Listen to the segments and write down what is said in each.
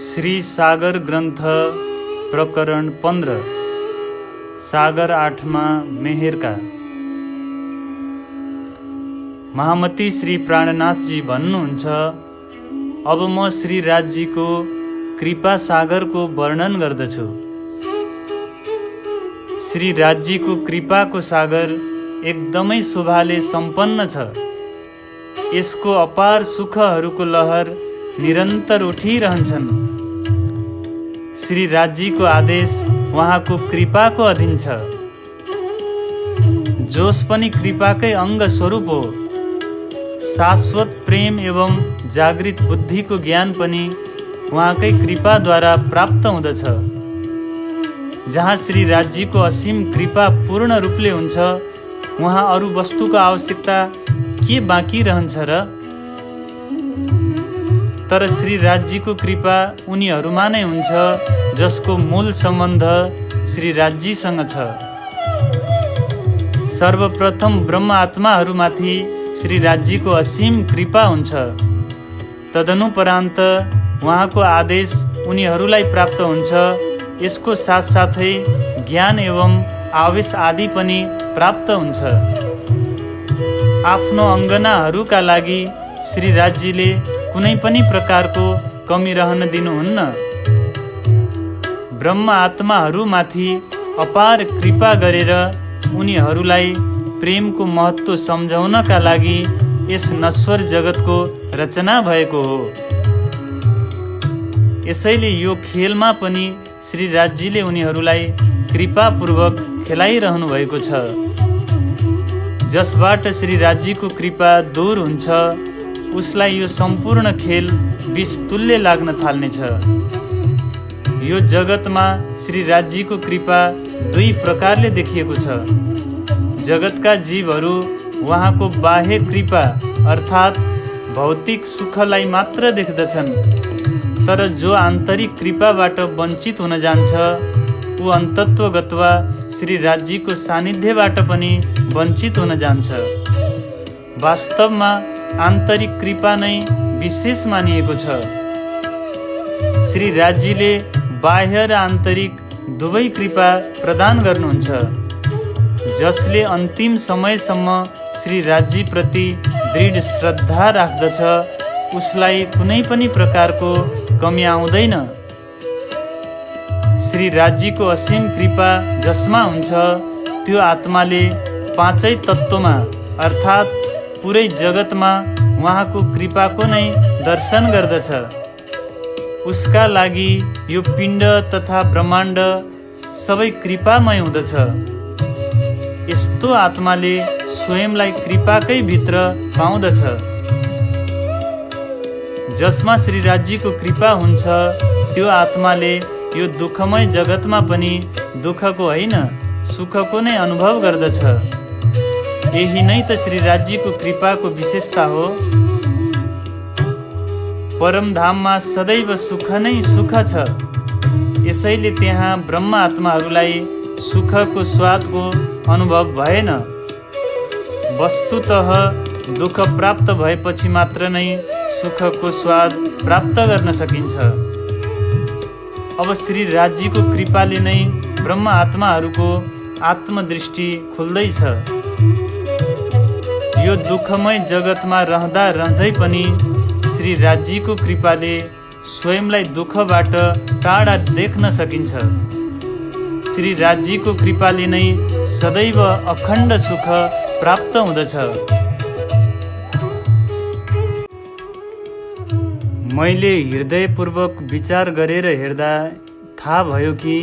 श्री सागर ग्रन्थ प्रकरण 15 सागर 8 मा मेहेरका। महामती श्री प्राणनाथजी भन्नुहुन्छ, अब म श्री राज्यको कृपा सागरको वर्णन गर्दछु। श्री राज्यको कृपाको सागर एकदमै शोभाले सम्पन्न छ। यसको अपार सुखहरूको लहर निरन्तर उठिरहन्छन्। श्री राज्यको आदेश उहाँको कृपाको अधीन छ। जोस पनि कृपाकै अङ्ग स्वरूप हो। शाश्वत प्रेम एवं जागृत बुद्धिको ज्ञान पनि उहाँकै कृपाद्वारा प्राप्त हुँदछ। जहाँ श्री राज्यको असीम कृपा पूर्ण रूपले हुन्छ, उहाँ अरू वस्तुको आवश्यकता के बाँकी रहन्छ र? तर श्री राज्यको कृपा उनीहरूमा नै हुन्छ जसको मूल सम्बन्ध श्री राज्यसँग छ। सर्वप्रथम ब्रह्म आत्माहरूमाथि श्री राज्यको असीम कृपा हुन्छ। तदनुपरान्त उहाँको आदेश उनीहरूलाई प्राप्त हुन्छ। यसको साथसाथै ज्ञान एवं आवेश आदि पनि प्राप्त हुन्छ। आफ्नो अङ्गनाहरूका लागि श्री राज्यले कुनै पनि प्रकारको कमी रहन दिनुहुन्न। ब्रह्म आत्माहरूमाथि अपार कृपा गरेर उनीहरूलाई प्रेमको महत्त्व सम्झाउनका लागि यस नश्वर जगतको रचना भएको हो। यसैले यो खेलमा पनि श्री राज्यले उनीहरूलाई कृपापूर्वक खेलाइरहनु भएको छ। जसबाट श्री राज्यको कृपा दूर हुन्छ, उसलाई यो सम्पूर्ण खेल विषतुल्य लाग्न थाल्नेछ। यो जगतमा श्री राज्यको कृपा दुई प्रकारले देखिएको छ। जगतका जीवहरू उहाँको बाह्य कृपा अर्थात् भौतिक सुखलाई मात्र देख्दछन्। तर जो आन्तरिक कृपाबाट वञ्चित हुन जान्छ, ऊ अन्तत्वगत्वा श्री राज्यको सानिध्यबाट पनि वञ्चित हुन जान्छ। वास्तवमा आन्तरिक कृपा नै विशेष मानिएको छ। श्री राज्यले बाह्य र आन्तरिक दुवै कृपा प्रदान गर्नुहुन्छ। जसले अन्तिम समयसम्म श्री राज्यप्रति दृढ श्रद्धा राख्दछ, उसलाई कुनै पनि प्रकारको कमी आउँदैन। श्री राज्यको असीम कृपा जसमा हुन्छ, त्यो आत्माले पाँचै तत्त्वमा अर्थात् पुरै जगतमा उहाँको कृपाको नै दर्शन गर्दछ। उसका लागि यो पिण्ड तथा ब्रह्माण्ड सबै कृपामय हुँदछ। यस्तो आत्माले स्वयंलाई कृपाकै भित्र पाउँदछ। जसमा श्री राज्यको कृपा हुन्छ, त्यो आत्माले यो दुःखमय जगतमा पनि दुःखको होइन, सुखको नै अनुभव गर्दछ। यही नै त श्री राज्यको कृपाको विशेषता हो। परमधाममा सदैव सुख नै सुख छ। यसैले त्यहाँ ब्रह्म आत्माहरूलाई सुखको स्वादको अनुभव भएन। वस्तुतः दुःख प्राप्त भएपछि मात्र नै सुखको स्वाद प्राप्त गर्न सकिन्छ। अब श्री राज्यको कृपाले नै ब्रह्म आत्माहरूको आत्मदृष्टि खुल्दैछ। यो दुःखमय जगतमा रहँदा रहँदै पनि श्री राज्यको कृपाले स्वयंलाई दुःखबाट टाढा देख्न सकिन्छ। श्री राज्यको कृपाले नै सदैव अखण्ड सुख प्राप्त हुँदछ। मैले हृदयपूर्वक विचार गरेर हेर्दा थाहा भयो कि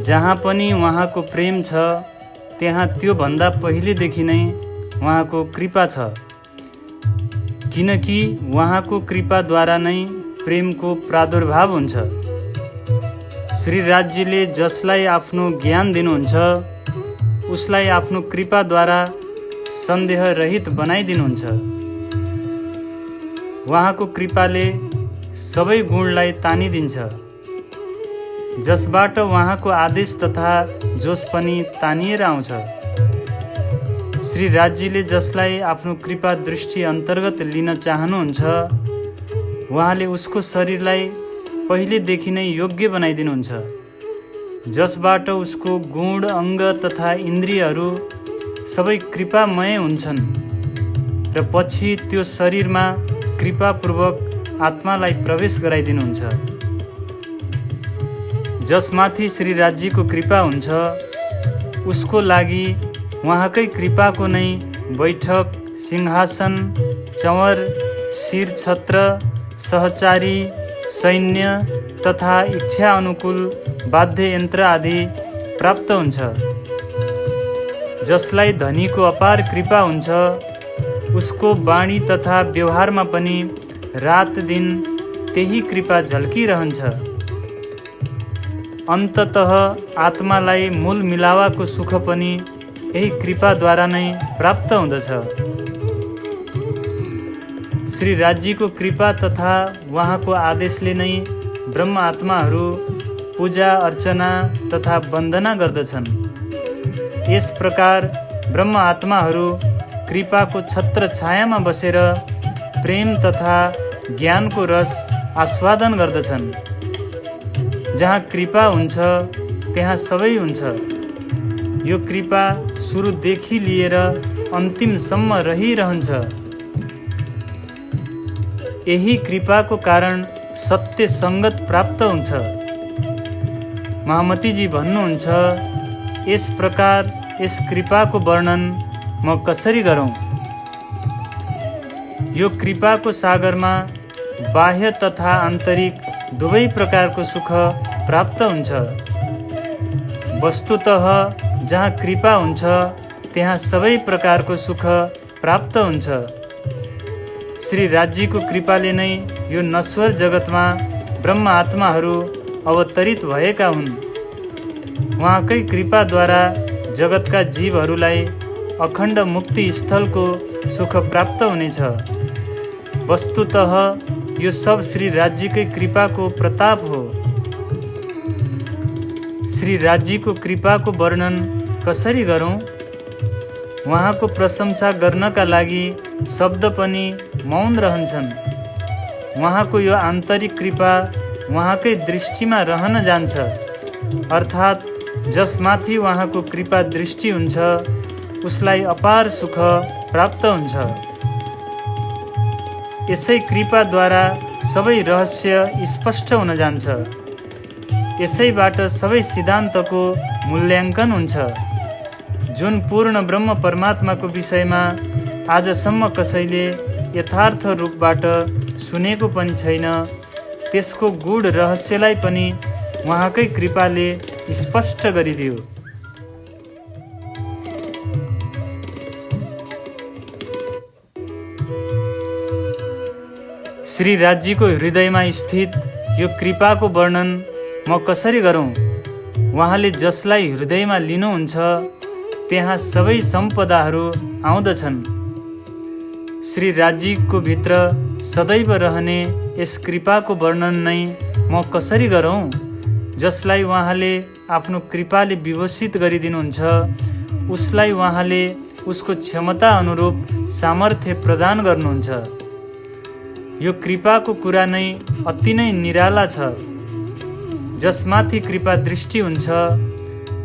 जहाँ पनि उहाँको प्रेम छ, त्यहाँ त्योभन्दा पहिलेदेखि नै उहाँको कृपा छ। किनकि उहाँको कृपाद्वारा नै प्रेमको प्रादुर्भाव हुन्छ। श्री राज्यले जसलाई आफ्नो ज्ञान दिनुहुन्छ, उसलाई आफ्नो कृपाद्वारा सन्देह रहित बनाइदिनुहुन्छ। उहाँको कृपाले सबै गुणलाई तानिदिन्छ। जसबाट उहाँको आदेश तथा जोस पनि तानिएर आउँछ। श्री राज्यले जसलाई आफ्नो कृपा दृष्टि अन्तर्गत लिन चाहनुहुन्छ, उहाँले उसको शरीरलाई पहिलेदेखि नै योग्य बनाइदिनुहुन्छ, जसबाट उसको गुण, अङ्ग तथा इन्द्रियहरू सबै कृपामय हुन्छन् र पछि त्यो शरीरमा कृपापूर्वक आत्मालाई प्रवेश गराइदिनुहुन्छ। जसमाथि श्री राज्यको कृपा हुन्छ, उसको लागि उहाँकै कृपाको नै बैठक, सिंहासन, चंवर, शिर छत्र, सहचारी, सैन्य तथा इच्छा अनुकूल वाद्य यन्त्र आदि प्राप्त हुन्छ। जसलाई धनीको अपार कृपा हुन्छ, उसको वाणी तथा व्यवहारमा पनि रात दिन त्यही कृपा झल्किरहन्छ। अन्ततः आत्मालाई मूल मिलावाको सुख पनि यही कृपाद्वारा नै प्राप्त हुँदछ। श्री राज्यको कृपा तथा उहाँको आदेशले नै ब्रह्म आत्माहरू पूजा अर्चना तथा वन्दना गर्दछन्। यस प्रकार ब्रह्म आत्माहरू कृपाको छत्र छायामा बसेर प्रेम तथा ज्ञानको रस आस्वादन गर्दछन्। जहाँ कृपा हुन्छ त्यहाँ सबै हुन्छ। यो कृपा सुरुदेखि लिएर अन्तिमसम्म रहिरहन्छ। यही कृपाको कारण सत्य सङ्गत प्राप्त हुन्छ। महामतीजी भन्नुहुन्छ, यस प्रकार यस कृपाको वर्णन म कसरी गरौँ? यो कृपाको सागरमा बाह्य तथा आन्तरिक दुवै प्रकारको सुख प्राप्त हुन्छ। वस्तुतः जहाँ कृपा हुन्छ त्यहाँ सबै प्रकारको सुख प्राप्त हुन्छ। श्री राज्यको कृपाले नै यो नश्वर जगतमा ब्रह्म आत्माहरू अवतरित भएका हुन्। उहाँकै कृपाद्वारा जगतका जीवहरूलाई अखण्ड मुक्ति स्थलको सुख प्राप्त हुनेछ। वस्तुतः यो सब श्री राज्यकै कृपाको प्रताप हो। श्री राज्यको कृपाको वर्णन कसरी गरौँ? उहाँको प्रशंसा गर्नका लागि शब्द पनि मौन रहन्छन्। उहाँको यो आन्तरिक कृपा उहाँकै दृष्टिमा रहन जान्छ, अर्थात् जसमाथि उहाँको कृपा दृष्टि हुन्छ उसलाई अपार सुख प्राप्त हुन्छ। यसै कृपाद्वारा सबै रहस्य स्पष्ट हुन जान्छ। यसैबाट सबै सिद्धान्तको मूल्याङ्कन हुन्छ। जुन पूर्ण ब्रह्म परमात्माको विषयमा आजसम्म कसैले यथार्थ रूपबाट सुनेको पनि छैन, त्यसको गूढ रहस्यलाई पनि उहाँकै कृपाले स्पष्ट गरिदियो। श्री राज्यको हृदयमा स्थित यो कृपाको वर्णन म कसरी गरौँ? उहाँले जसलाई हृदयमा लिनुहुन्छ त्यहाँ सबै सम्पदाहरू आउँदछन्। श्री राज्यको भित्र सदैव रहने यस कृपाको वर्णन नै म कसरी गरौँ? जसलाई उहाँले आफ्नो कृपाले विभूषित गरिदिनुहुन्छ उसलाई उहाँले उसको क्षमता अनुरूप सामर्थ्य प्रदान गर्नुहुन्छ। यो कृपाको कुरा नै अति नै निराला छ। जसमाथि कृपा दृष्टि हुन्छ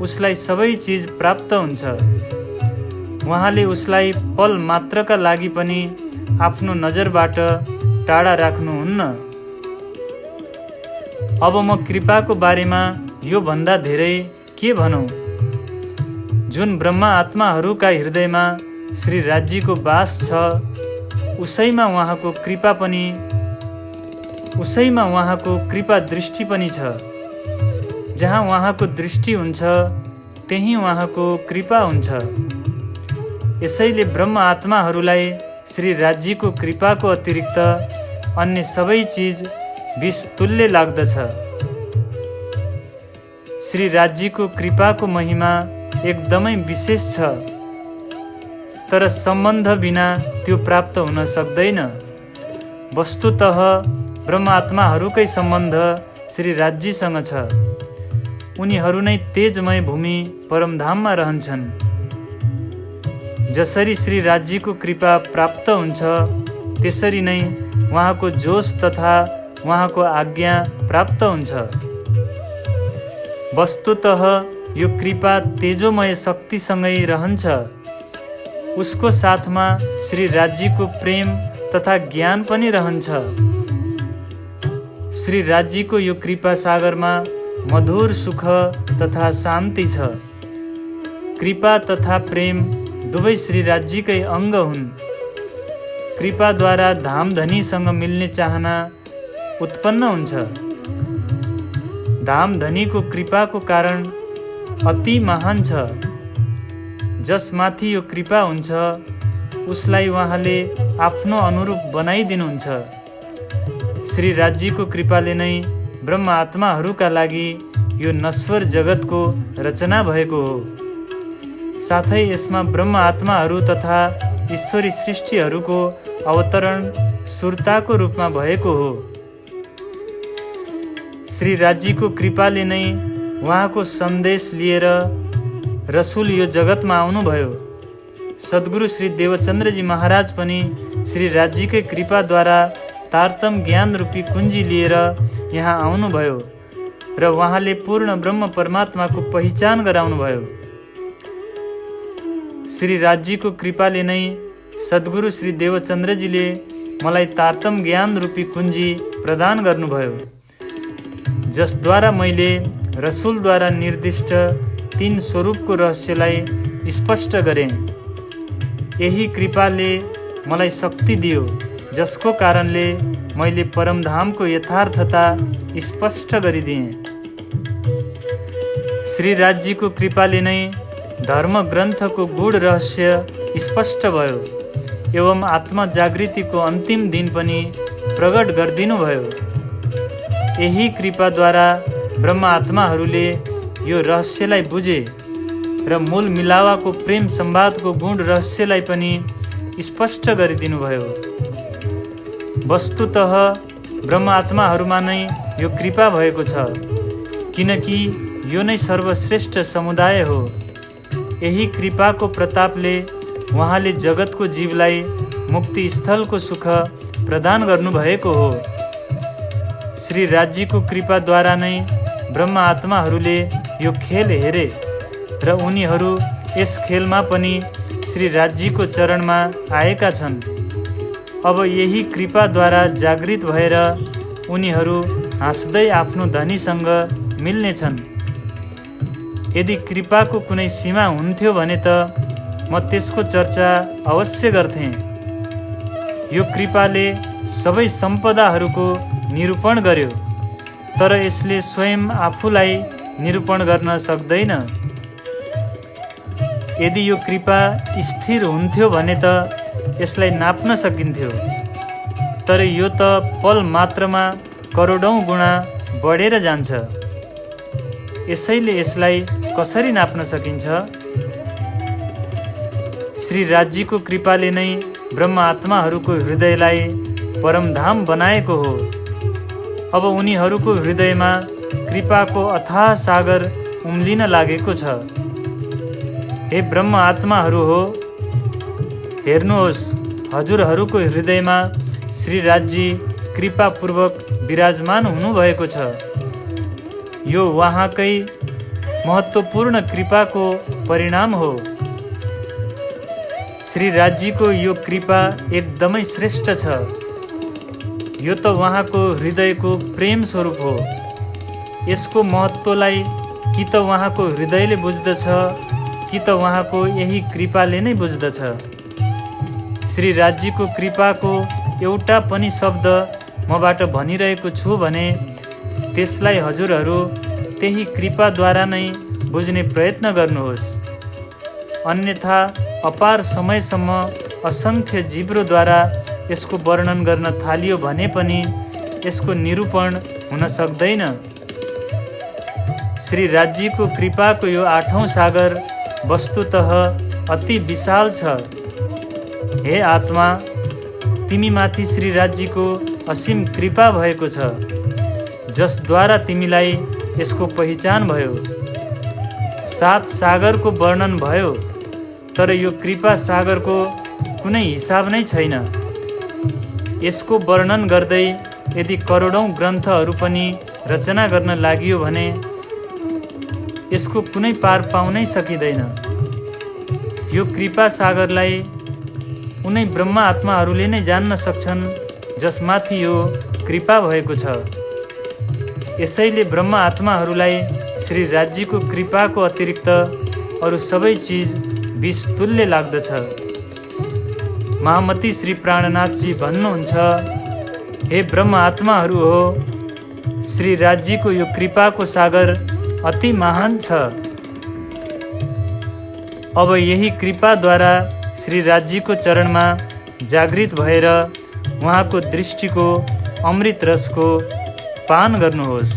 उसलाई सबै चिज प्राप्त हुन्छ। उहाँले उसलाई पल मात्रका लागि पनि आफ्नो नजरबाट टाढा राख्नुहुन्न। अब म कृपाको बारेमा यो भन्दा धेरै के भनौँ? जुन ब्रह्मा आत्माहरूका हृदयमा श्री राज्यको वास छ उसैमा उहाँको कृपा पनि, उसैमा उहाँको कृपा दृष्टि पनि छ। जहाँ उहाँको दृष्टि हुन्छ त्यही उहाँको कृपा हुन्छ। यसैले ब्रह्म आत्माहरूलाई श्री राज्यको कृपाको अतिरिक्त अन्य सबै चिज विष तुल्य लाग्दछ। श्री राज्यको कृपाको महिमा एकदमै विशेष छ, तर सम्बन्ध बिना त्यो प्राप्त हुन सक्दैन। वस्तुतः ब्रह्म आत्माहरूकै सम्बन्ध श्री राज्यसँग छ। उनीहरू नै तेजमय भूमि परमधाममा रहन्छन्। जसरी श्री राज्यको कृपा प्राप्त हुन्छ त्यसरी नै उहाँको जोश तथा उहाँको आज्ञा प्राप्त हुन्छ। वस्तुतः यो कृपा तेजोमय शक्तिसँगै रहन्छ। उसको साथमा श्री राज्यको प्रेम तथा ज्ञान पनि रहन्छ। श्री राज्यको यो कृपा सागरमा मधुर सुख तथा शान्ति छ। कृपा तथा प्रेम दुवै श्री राज्यकै अङ्ग हुन्। कृपाद्वारा धामधनीसँग मिल्ने चाहना उत्पन्न हुन्छ। धामधनीको कृपाको कारण अति महान छ। जसमाथि यो कृपा हुन्छ उसलाई उहाँले आफ्नो अनुरूप बनाइदिनुहुन्छ। श्री राज्यको कृपाले नै ब्रह्म आत्माहरूका लागि यो नश्वर जगतको रचना भएको हो। साथै यसमा ब्रह्म आत्माहरू तथा ईश्वरी सृष्टिहरूको अवतरण सुरताको रूपमा भएको हो। श्री राज्यको कृपाले नै उहाँको सन्देश लिएर रसुल यो जगतमा आउनुभयो। सद्गुरु श्री देवचन्द्रजी महाराज पनि श्री राज्यकै कृपाद्वारा तारतम ज्ञान रूपी कुञ्जी लिएर यहाँ आउनुभयो र उहाँले पूर्ण ब्रह्म परमात्माको पहिचान गराउनुभयो। श्री राज्यको कृपाले नै सद्गुरु श्री देवचन्द्रजीले मलाई तारतम ज्ञान रूपी कुञ्जी प्रदान गर्नुभयो, जसद्वारा मैले रसुलद्वारा निर्दिष्ट 3 स्वरूपको रहस्यलाई स्पष्ट गरेँ। यही कृपाले मलाई शक्ति दियो, जसको कारणले मैले परमधामको यथार्थता स्पष्ट गरिदिएँ। श्री राज्यको कृपाले नै धर्म ग्रन्थको गूढ रहस्य स्पष्ट भयो एवं आत्मा जागृतिको अन्तिम दिन पनि प्रकट गरिदिनुभयो। यही कृपाद्वारा ब्रह्म आत्माहरूले यो रहस्यलाई बुझे र मूल मिलावाको प्रेम संवादको गूढ रहस्यलाई पनि स्पष्ट गरिदिनुभयो। वस्तुतः ब्रह्म आत्माहरूमा नै यो कृपा भएको छ, किनकि यो नै सर्वश्रेष्ठ समुदाय हो। यही कृपाको प्रतापले उहाँले जगतको जीवलाई मुक्ति स्थलको सुख प्रदान गर्नुभएको हो। श्री राज्यको कृपाद्वारा नै ब्रह्म आत्माहरूले यो खेल हेरे र उनीहरू यस खेलमा पनि श्री राज्यको चरणमा आएका छन्। अब यही कृपाद्वारा जागृत भएर उनीहरू हाँस्दै आफ्नो धनीसँग मिल्नेछन्। यदि कृपाको कुनै सीमा हुन्थ्यो भने त म त्यसको चर्चा अवश्य गर्थेँ। यो कृपाले सबै सम्पदाहरूको निरूपण गर्यो, तर यसले स्वयं आफूलाई निरूपण गर्न सक्दैन। यदि यो कृपा स्थिर हुन्थ्यो भने त यसलाई नाप्न सकिन्थ्यो, तर यो त पल मात्रमा करोडौँ गुणा बढेर जान्छ। यसैले यसलाई कसरी नाप्न सकिन्छ? श्री राज्यको कृपाले नै ब्रह्म आत्माहरूको हृदयलाई परमधाम बनाएको हो। अब उनीहरूको हृदयमा कृपाको अथाह सागर उम्लिन लागेको छ। हे ब्रह्म आत्माहरू हो, हेर्नुहोस्, हजुरहरूको हृदयमा श्री राज्य कृपापूर्वक विराजमान हुनुभएको छ। यो उहाँकै महत्त्वपूर्ण कृपाको परिणाम हो। श्री राज्यको यो कृपा एकदमै श्रेष्ठ छ। यो त उहाँको हृदयको प्रेम स्वरूप हो। यसको महत्त्वलाई कि त उहाँको हृदयले बुझ्दछ कि त उहाँको यही कृपाले नै बुझ्दछ। श्री राज्यको कृपाको एउटा पनि शब्द मबाट भनिरहेको छु भने त्यसलाई हजुरहरू त्यही कृपाद्वारा नै बुझ्ने प्रयत्न गर्नुहोस्। अन्यथा अपार समयसम्म असङ्ख्य जिब्रोद्वारा यसको वर्णन गर्न थालियो भने पनि यसको निरूपण हुन सक्दैन। श्री राज्यको कृपाको यो 8औं सागर वस्तुतः अति विशाल छ। हे आत्मा, तिमीमाथि श्री राज्यको असीम कृपा भएको छ, जसद्वारा तिमीलाई यसको पहिचान भयो। 7 सागरको वर्णन भयो, तर यो कृपा सागरको कुनै हिसाब नै छैन। यसको वर्णन गर्दै यदि करोडौँ ग्रन्थहरू पनि रचना गर्न लागि भने यसको कुनै पार पाउनै सकिँदैन। यो कृपा सागरलाई उनै ब्रह्म आत्माहरूले नै जान्न सक्छन् जसमाथि यो कृपा भएको छ। यसैले ब्रह्म आत्माहरूलाई श्री राज्यको कृपाको अतिरिक्त अरू सबै चिज विष तुल्य लाग्दछ। महामती श्री प्राणनाथजी भन्नुहुन्छ, हे ब्रह्म आत्माहरू हो, श्री राज्यको यो कृपाको सागर अति महान छ। अब यही कृपाद्वारा श्री राज्यको चरणमा जागृत भएर उहाँको दृष्टिको अमृत रसको पान गर्नुहोस्।